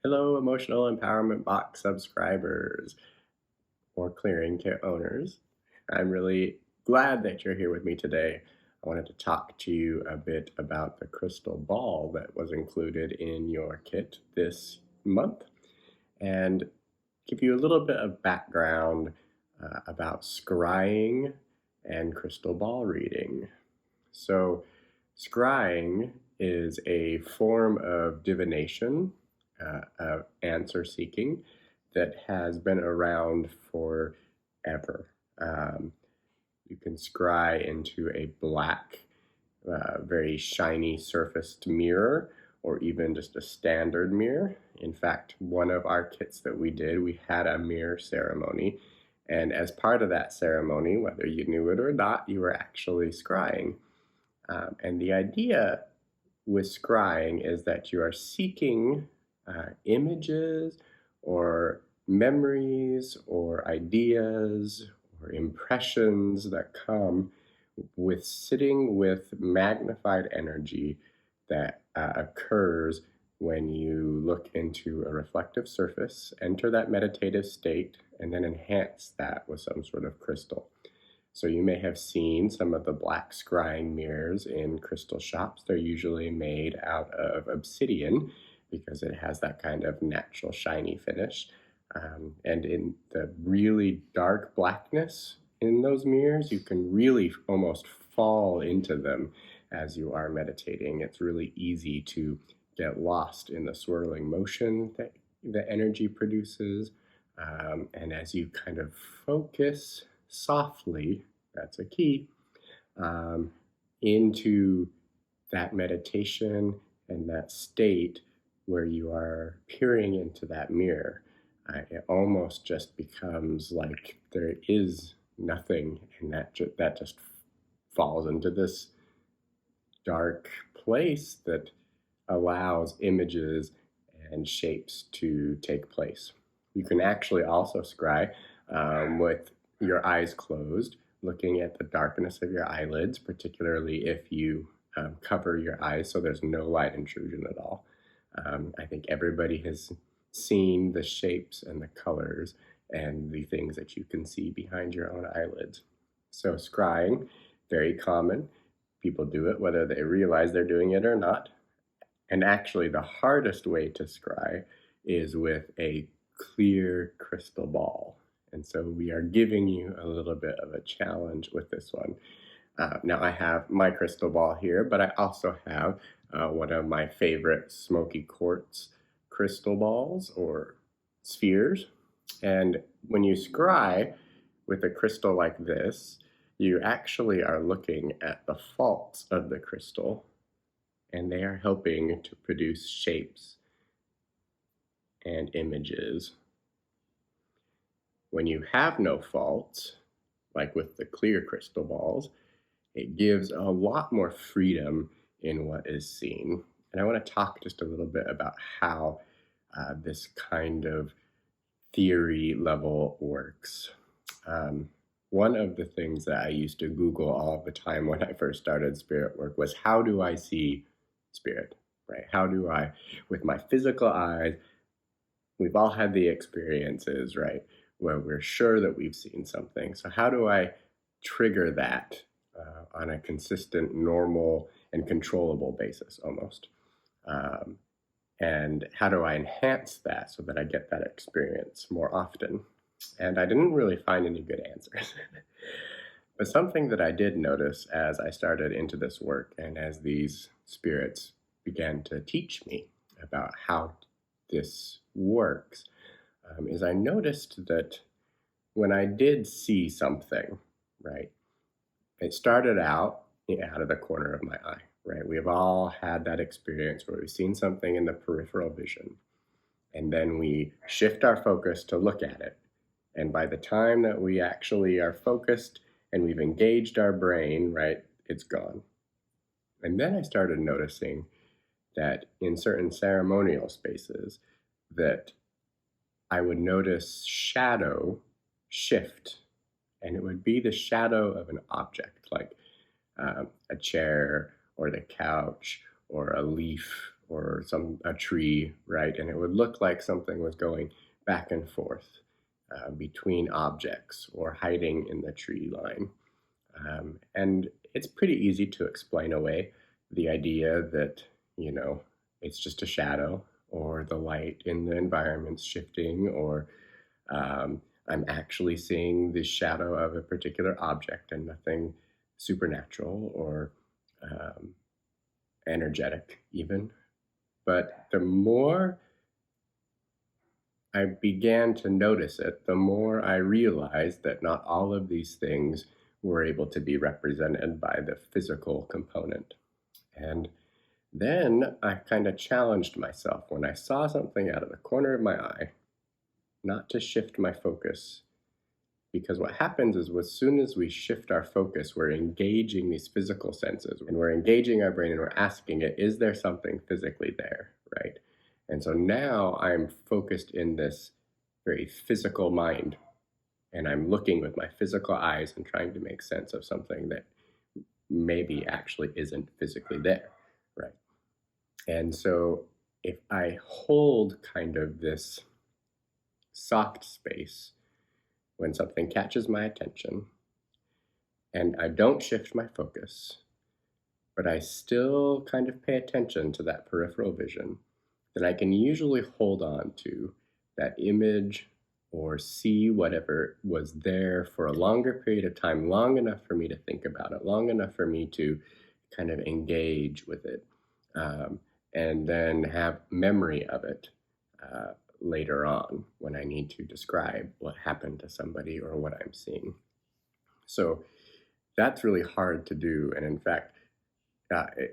Hello, Emotional Empowerment Box subscribers or clearing kit owners. I'm really glad that you're here with me today. I wanted to talk to you a bit about the crystal ball that was included in your kit this month and give you a little bit of background about scrying and crystal ball reading. So, scrying is a form of divination, of answer seeking that has been around forever. You can scry into a black, very shiny surfaced mirror, or even just a standard mirror. In fact, one of our kits that we did, we had a mirror ceremony. And as part of that ceremony, whether you knew it or not, you were actually scrying. And the idea with scrying is that you are seeking images or memories or ideas or impressions that come with sitting with magnified energy that occurs when you look into a reflective surface, enter that meditative state, and then enhance that with some sort of crystal. So you may have seen some of the black scrying mirrors in crystal shops. They're usually made out of obsidian because it has that kind of natural shiny finish. And in the really dark blackness in those mirrors, you can really almost fall into them as you are meditating. It's really easy to get lost in the swirling motion that the energy produces. And as you kind of focus softly, that's a key, um, into that meditation and that state where you are peering into that mirror. It almost just becomes like there is nothing, and that just falls into this dark place that allows images and shapes to take place. You can actually also scry with your eyes closed, looking at the darkness of your eyelids, particularly if you cover your eyes so there's no light intrusion at all. I think everybody has seen the shapes and the colors and the things that you can see behind your own eyelids. So scrying, very common. People do it whether they realize they're doing it or not. And actually the hardest way to scry is with a clear crystal ball. And so we are giving you a little bit of a challenge with this one. Now I have my crystal ball here, but I also have one of my favorite smoky quartz crystal balls or spheres. And when you scry with a crystal like this, you actually are looking at the faults of the crystal, and they are helping to produce shapes and images. When you have no faults, like with the clear crystal balls, it gives a lot more freedom in what is seen. And I want to talk just a little bit about how this kind of theory level works. One of the things that I used to Google all the time when I first started spirit work was, how do I see spirit, right? How do I, with my physical eyes, we've all had the experiences, right, where we're sure that we've seen something. So how do I trigger that on a consistent, normal, and controllable basis almost? And how do I enhance that so that I get that experience more often? And I didn't really find any good answers. But something that I did notice as I started into this work and as these spirits began to teach me about how this works is I noticed that when I did see something, right, it started out of the corner of my eye, right? We've all had that experience where we've seen something in the peripheral vision, and then we shift our focus to look at it. And by the time that we actually are focused and we've engaged our brain, right, it's gone. And then I started noticing that in certain ceremonial spaces that I would notice shadow shift, and it would be the shadow of an object, like a chair or the couch or a leaf or a tree, right? And it would look like something was going back and forth between objects or hiding in the tree line. And it's pretty easy to explain away the idea that, you know, it's just a shadow, or the light in the environment's shifting, or I'm actually seeing the shadow of a particular object and nothing supernatural or um, energetic even. But the more I began to notice it, the more I realized that not all of these things were able to be represented by the physical component. And then I kind of challenged myself when I saw something out of the corner of my eye, not to shift my focus. Because what happens is, as soon as we shift our focus, we're engaging these physical senses, and we're engaging our brain, and we're asking it, is there something physically there, right? And so now I'm focused in this very physical mind, and I'm looking with my physical eyes and trying to make sense of something that maybe actually isn't physically there, right? And so if I hold kind of this soft space when something catches my attention and I don't shift my focus, but I still kind of pay attention to that peripheral vision, then I can usually hold on to that image or see whatever was there for a longer period of time, long enough for me to think about it, long enough for me to kind of engage with it, and then have memory of it later on when I need to describe what happened to somebody or what I'm seeing. So that's really hard to do. And in fact,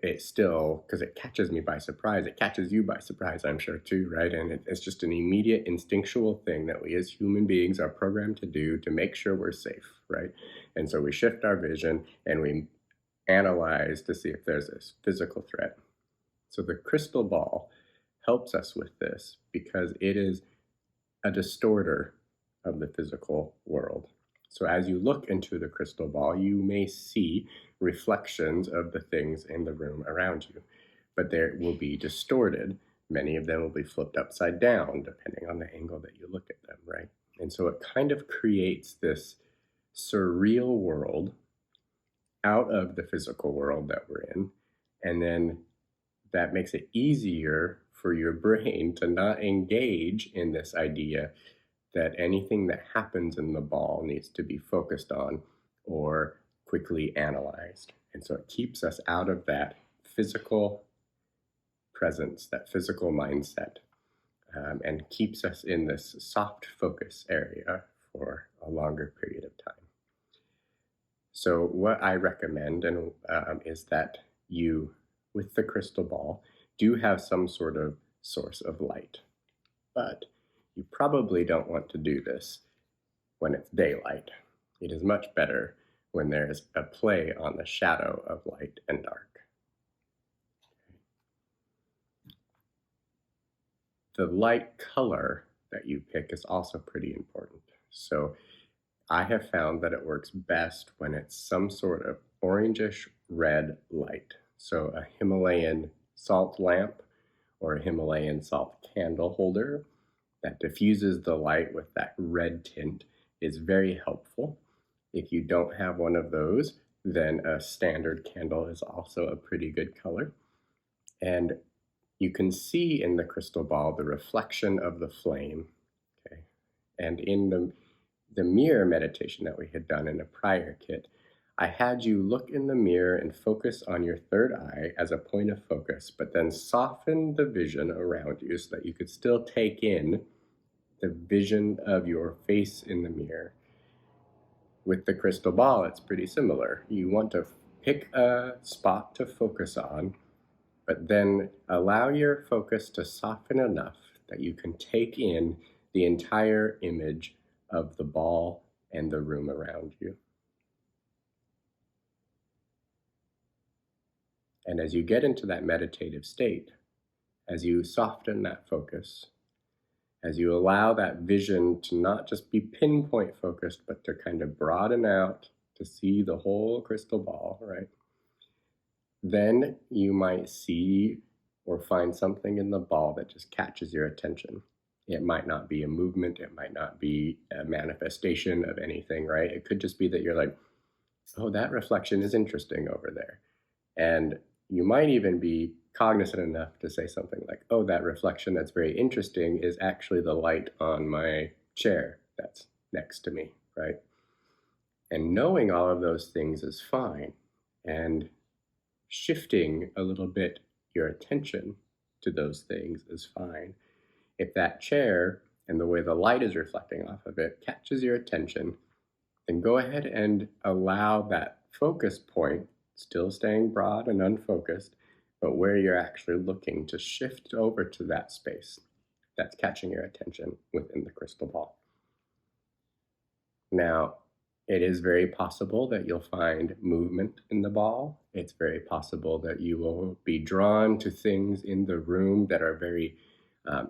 it still, because it catches me by surprise, it catches you by surprise, I'm sure too, right? And it's just an immediate instinctual thing that we as human beings are programmed to do to make sure we're safe, right? And so we shift our vision and we analyze to see if there's a physical threat. So the crystal ball helps us with this because it is a distorter of the physical world. So as you look into the crystal ball, you may see reflections of the things in the room around you, but they will be distorted. Many of them will be flipped upside down, depending on the angle that you look at them, right? And so it kind of creates this surreal world out of the physical world that we're in. And then that makes it easier for your brain to not engage in this idea that anything that happens in the ball needs to be focused on or quickly analyzed. And so it keeps us out of that physical presence, that physical mindset, and keeps us in this soft focus area for a longer period of time. So what I recommend is that you, with the crystal ball, do have some sort of source of light. But you probably don't want to do this when it's daylight. It is much better when there is a play on the shadow of light and dark. The light color that you pick is also pretty important. So I have found that it works best when it's some sort of orangish red light. So a Himalayan salt lamp or a Himalayan salt candle holder that diffuses the light with that red tint is very helpful. If you don't have one of those, then a standard candle is also a pretty good color. And you can see in the crystal ball the reflection of the flame. Okay? And in the mirror meditation that we had done in a prior kit, I had you look in the mirror and focus on your third eye as a point of focus, but then soften the vision around you so that you could still take in the vision of your face in the mirror. With the crystal ball, it's pretty similar. You want to pick a spot to focus on, but then allow your focus to soften enough that you can take in the entire image of the ball and the room around you. And as you get into that meditative state, as you soften that focus, as you allow that vision to not just be pinpoint focused, but to kind of broaden out to see the whole crystal ball, right? Then you might see or find something in the ball that just catches your attention. It might not be a movement, it might not be a manifestation of anything, right? It could just be that you're like, oh, that reflection is interesting over there. And you might even be cognizant enough to say something like, oh, that reflection that's very interesting is actually the light on my chair that's next to me, right? And knowing all of those things is fine. And shifting a little bit your attention to those things is fine. If that chair and the way the light is reflecting off of it catches your attention, then go ahead and allow that focus point, still staying broad and unfocused, but where you're actually looking to shift over to that space that's catching your attention within the crystal ball. Now, it is very possible that you'll find movement in the ball. It's very possible that you will be drawn to things in the room that are very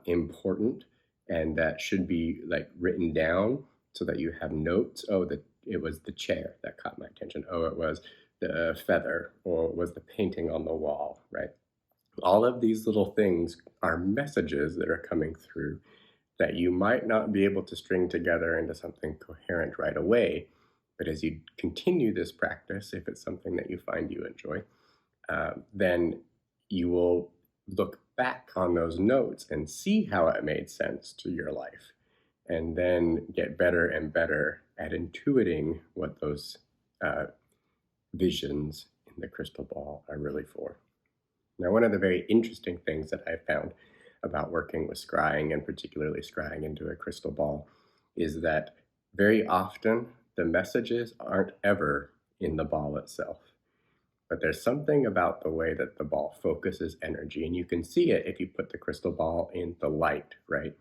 important and that should be like written down so that you have notes. Oh, it was the chair that caught my attention. Oh, it was the feather, or it was the painting on the wall, right? All of these little things are messages that are coming through that you might not be able to string together into something coherent right away. But as you continue this practice, if it's something that you find you enjoy, then you will look back on those notes and see how it made sense to your life, and then get better and better at intuiting what those visions in the crystal ball are really for. Now, one of the very interesting things that I found about working with scrying, and particularly scrying into a crystal ball, is that very often the messages aren't ever in the ball itself. But there's something about the way that the ball focuses energy, and you can see it if you put the crystal ball in the light, right?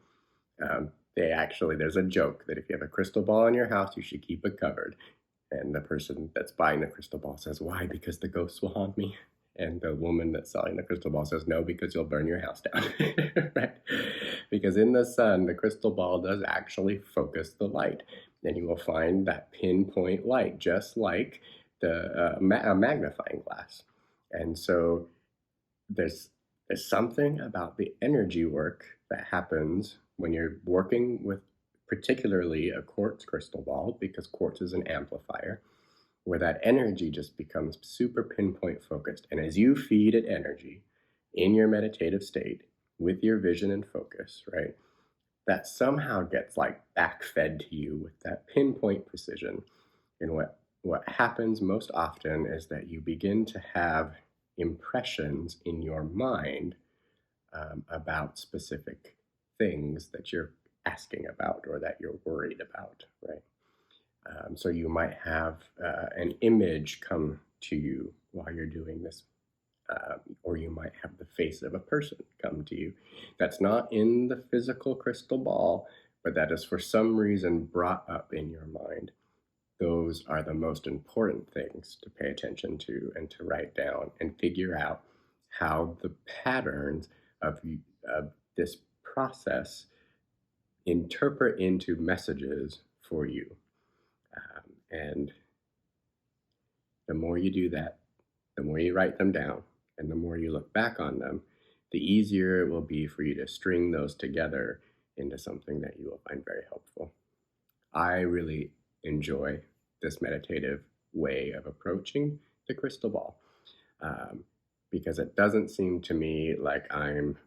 There's a joke that if you have a crystal ball in your house, you should keep it covered. And the person that's buying the crystal ball says, why? Because the ghosts will haunt me. And the woman that's selling the crystal ball says, no, because you'll burn your house down, right? Because in the sun, the crystal ball does actually focus the light. And you will find that pinpoint light, just like a magnifying glass. And so there's something about the energy work that happens when you're working with particularly a quartz crystal ball, because quartz is an amplifier, where that energy just becomes super pinpoint focused. And as you feed it energy in your meditative state with your vision and focus, right, that somehow gets like back-fed to you with that pinpoint precision. And what happens most often is that you begin to have impressions in your mind about specific things that you're asking about or that you're worried about, right? So you might have an image come to you while you're doing this, or you might have the face of a person come to you. That's not in the physical crystal ball, but that is for some reason brought up in your mind. Those are the most important things to pay attention to and to write down and figure out how the patterns of this process interpret into messages for you. And the more you do that, the more you write them down, and the more you look back on them, the easier it will be for you to string those together into something that you will find very helpful. I really enjoy this meditative way of approaching the crystal ball because it doesn't seem to me like I'm,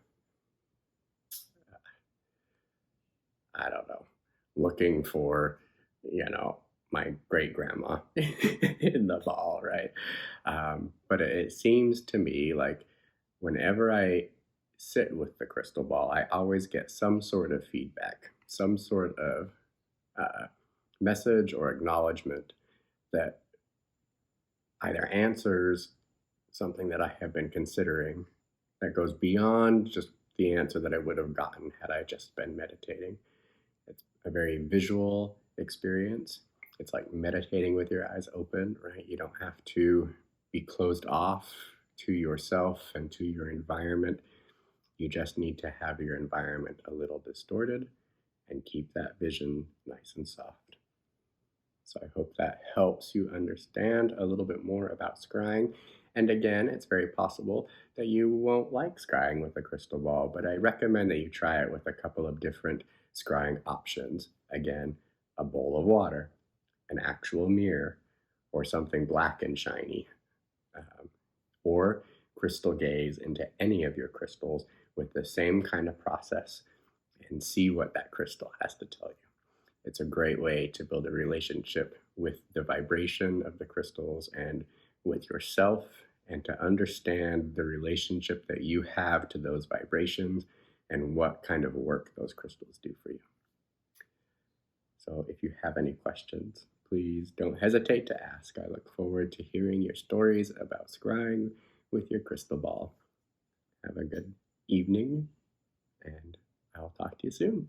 I don't know, looking for, my great grandma in the ball, right? But it seems to me like whenever I sit with the crystal ball, I always get some sort of feedback, some sort of message or acknowledgement that either answers something that I have been considering that goes beyond just the answer that I would have gotten had I just been meditating. It's a very visual experience. It's like meditating with your eyes open, right? You don't have to be closed off to yourself and to your environment. You just need to have your environment a little distorted and keep that vision nice and soft. So I hope that helps you understand a little bit more about scrying. And again, it's very possible that you won't like scrying with a crystal ball, but I recommend that you try it with a couple of different scrying options. Again, a bowl of water, an actual mirror, or something black and shiny, um, or crystal gaze into any of your crystals with the same kind of process and see what that crystal has to tell you. It's a great way to build a relationship with the vibration of the crystals and with yourself, and to understand the relationship that you have to those vibrations and what kind of work those crystals do for you. So if you have any questions, please don't hesitate to ask. I look forward to hearing your stories about scrying with your crystal ball. Have a good evening, and I'll talk to you soon.